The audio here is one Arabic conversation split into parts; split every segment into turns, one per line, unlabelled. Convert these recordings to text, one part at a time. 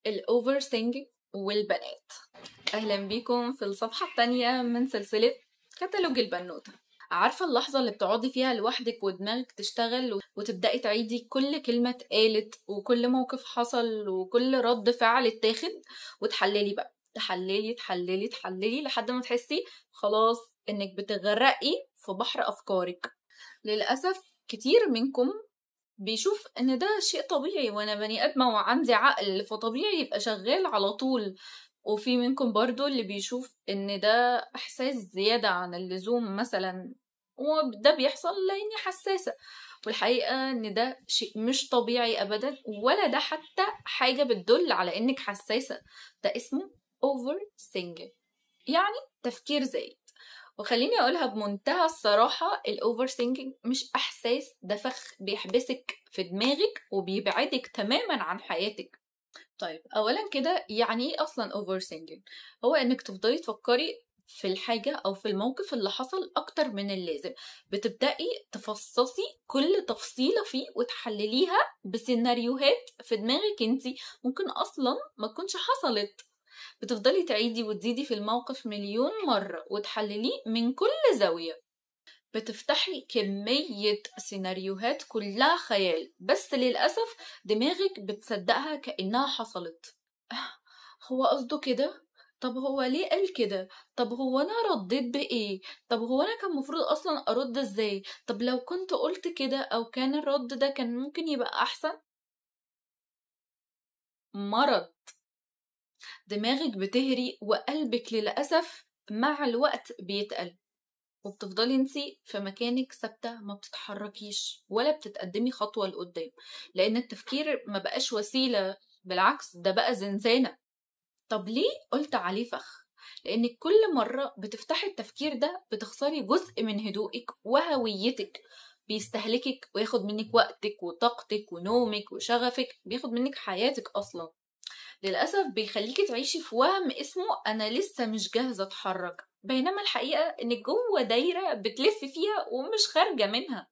الأوفر ثينكينج والبنات. أهلا بيكم في الصفحة التانية من سلسلة كتالوج البنوتة. عارفة اللحظة اللي بتقعدي فيها لوحدك ودماغك تشتغل وتبدأي تعيدي كل كلمة اتقالت وكل موقف حصل وكل رد فعل اتاخد وتحللي بقى، تحللي تحللي تحللي لحد ما تحسي خلاص انك بتغرقي في بحر أفكارك. للأسف كتير منكم بيشوف ان ده شيء طبيعي وانا بني ادمه وعندي عقل فطبيعي يبقى شغال على طول، وفي منكم برضو اللي بيشوف ان ده احساس زيادة عن اللزوم مثلا وده بيحصل لاني حساسة، والحقيقة ان ده شيء مش طبيعي ابدا ولا ده حتى حاجة بتدل على انك حساسة. ده اسمه overthinking، يعني تفكير زايد. وخليني اقولها بمنتهى الصراحة، الاوفر ثينكينج مش احساس، ده فخ بيحبسك في دماغك وبيبعدك تماما عن حياتك. طيب اولا كده يعني ايه اصلا اوفر ثينكينج؟ هو انك تفضلي تفكري في الحاجة او في الموقف اللي حصل اكتر من اللازم، بتبدأي تفصصي كل تفصيلة فيه وتحلليها بسيناريوهات في دماغك انتي ممكن اصلا ما تكونش حصلت. بتفضلي تعيدي وتزيدي في الموقف مليون مرة وتحلليه من كل زاوية، بتفتحي كمية سيناريوهات كلها خيال، بس للأسف دماغك بتصدقها كأنها حصلت. هو قصده كده؟ طب هو ليه قال كده؟ طب هو أنا رديت بإيه؟ طب هو أنا كان مفروض أصلا أرد إزاي؟ طب لو كنت قلت كده أو كان الرد ده كان ممكن يبقى أحسن. مرض، دماغك بتهري وقلبك للأسف مع الوقت بيتقل، وبتفضلي انتي في مكانك ثابتة ما بتتحركيش ولا بتتقدمي خطوة لقدام، لأن التفكير ما بقاش وسيلة، بالعكس ده بقى زنزانة. طب ليه قلت عليه فخ؟ لأنك كل مرة بتفتحي التفكير ده بتخسري جزء من هدوءك وهويتك، بيستهلكك وياخد منك وقتك وطاقتك ونومك وشغفك، بياخد منك حياتك أصلا. للأسف بيخليكي تعيشي في وهم اسمه أنا لسه مش جاهزة أتحرك، بينما الحقيقة إنك جوه دايرة بتلف فيها ومش خارجة منها.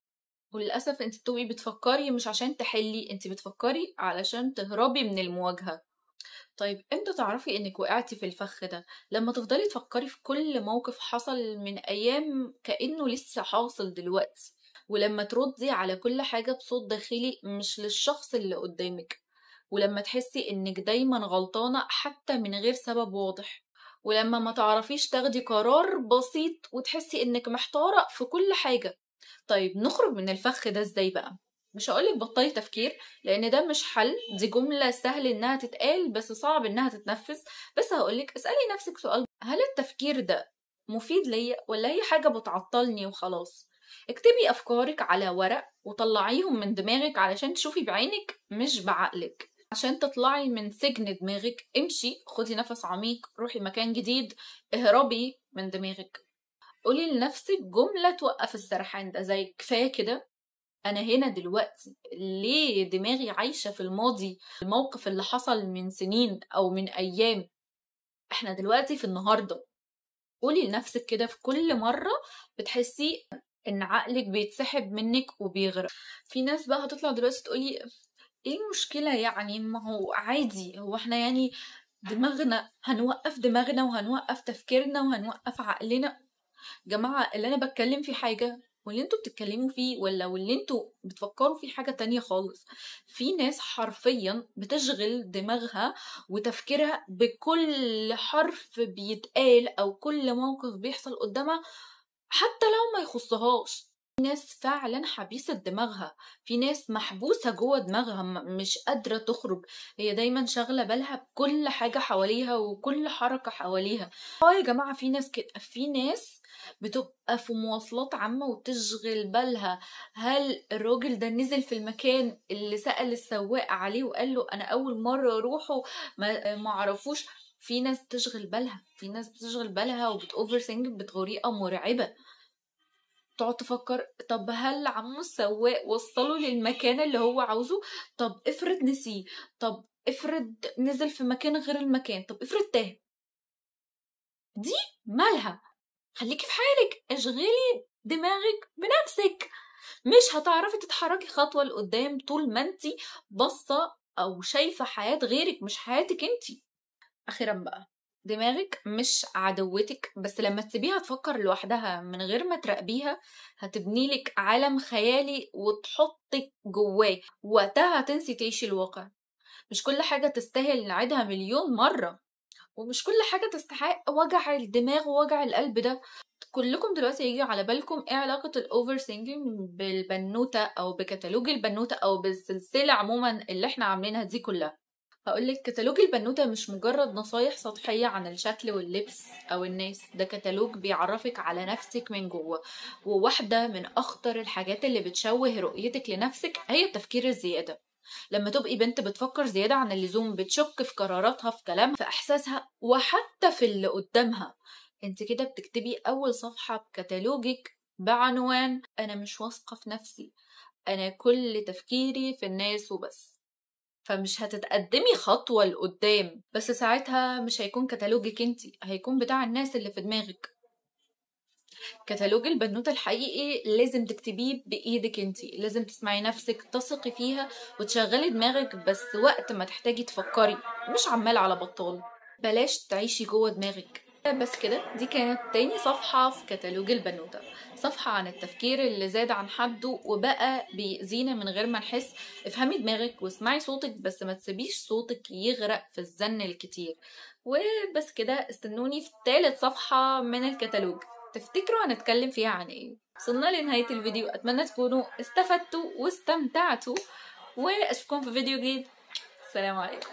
وللأسف انت بتبقي بتفكري مش عشان تحلي، انت بتفكري علشان تهربي من المواجهة. طيب امتى تعرفي انك وقعتي في الفخ ده؟ لما تفضلي تفكري في كل موقف حصل من أيام كأنه لسه حاصل دلوقتي، ولما تردي على كل حاجة بصوت داخلي مش للشخص اللي قدامك، ولما تحسي انك دايما غلطانة حتى من غير سبب واضح، ولما ما تعرفيش تاخدي قرار بسيط وتحسي انك محتارة في كل حاجة. طيب نخرج من الفخ ده ازاي بقى؟ مش هقولك بطلي تفكير لان ده مش حل، دي جملة سهل انها تتقال بس صعب انها تتنفذ، بس هقولك اسألي نفسك سؤال: هل التفكير ده مفيد ليا ولا هي حاجة بتعطلني وخلاص؟ اكتبي افكارك على ورق وطلعيهم من دماغك علشان تشوفي بعينك مش بعقلك. عشان تطلعي من سجن دماغك امشي، خدي نفس عميق، روحي مكان جديد، اهربي من دماغك. قولي لنفسك جملة توقف السرحان ده، زي كفاية كده، أنا هنا دلوقتي، ليه دماغي عايشة في الماضي، الموقف اللي حصل من سنين أو من أيام، احنا دلوقتي في النهاردة. قولي لنفسك كده في كل مرة بتحسي إن عقلك بيتسحب منك وبيغرق. في ناس بقى هتطلع دلوقتي تقولي ايه المشكلة يعني، ما هو عادي، هو احنا يعني دماغنا هنوقف دماغنا وهنوقف تفكيرنا وهنوقف عقلنا؟ جماعة اللي انا بتكلم فيه حاجة واللي انتوا بتتكلموا فيه ولا واللي انتوا بتفكروا فيه حاجة تانية خالص. في ناس حرفيا بتشغل دماغها وتفكيرها بكل حرف بيتقال او كل موقف بيحصل قدامها حتى لو ما يخصهاش. في ناس فعلا حبيسة دماغها، في ناس محبوسة جوه دماغها مش قادرة تخرج، هي دايما شاغلة بالها بكل حاجة حواليها وكل حركة حواليها. يا جماعة في ناس كده، في ناس بتبقى في مواصلات عامة وتشغل بالها هل الراجل ده نزل في المكان اللي سأل السواق عليه وقال له أنا أول مرة أروحه ما عرفوش. في ناس بتشغل بالها، في ناس بتشغل بالها وبتأوفر ثينك بطريقة مرعبة، تقعد تفكر طب هل عمو السواق وصله للمكان اللي هو عاوزه؟ طب افرض نسيه؟ طب افرض نزل في مكان غير المكان؟ طب افرض تاه؟ دي مالها؟ خليكي في حالك، اشغلي دماغك بنفسك، مش هتعرفي تتحركي خطوة لقدام طول ما انتي بصة او شايفة حياة غيرك مش حياتك انتي. اخيرا بقى، دماغك مش عدوتك، بس لما تسيبيها تفكر لوحدها من غير ما تراقبيها هتبنيلك عالم خيالي وتحطك جواه، وقتها هتنسي تعيشي الواقع. مش كل حاجة تستاهل نعيدها مليون مرة، ومش كل حاجة تستحق وجع الدماغ ووجع القلب ده. كلكم دلوقتي يجي على بالكم ايه علاقة الاوفر سينكينج بالبنوتة او بكتالوج البنوتة او بالسلسلة عموما اللي احنا عاملينها دي كلها؟ هقولك كتالوج البنوتة مش مجرد نصايح سطحية عن الشكل واللبس أو الناس، ده كتالوج بيعرفك على نفسك من جوه. وواحدة من أخطر الحاجات اللي بتشوه رؤيتك لنفسك هي التفكير الزيادة. لما تبقي بنت بتفكر زيادة عن اللزوم، بتشك في قراراتها، في كلامها، في إحساسها، وحتى في اللي قدامها، انت كده بتكتبي أول صفحة بكتالوجك بعنوان أنا مش واثقة في نفسي، أنا كل تفكيري في الناس وبس. فمش هتتقدمي خطوة لقدام، بس ساعتها مش هيكون كتالوجك انتي، هيكون بتاع الناس اللي في دماغك. كتالوج البنوتة الحقيقي لازم تكتبيه بإيدك انتي، لازم تسمعي نفسك، تثقي فيها وتشغلي دماغك بس وقت ما تحتاجي تفكري، مش عمال على بطال. بلاش تعيشي جوه دماغك. بس كده، دي كانت تاني صفحة في كتالوج البنوتة، صفحة عن التفكير اللي زاد عن حده وبقى بيأذينا من غير ما نحس. افهمي دماغك واسمعي صوتك، بس ما تسيبيش صوتك يغرق في الزن الكتير. وبس كده، استنوني في تالت صفحة من الكتالوج، تفتكروا هنتكلم فيها عن ايه؟ وصلنا لنهاية الفيديو، اتمنى تكونوا استفدتوا واستمتعتوا، واشوفكم في فيديو جديد. السلام عليكم.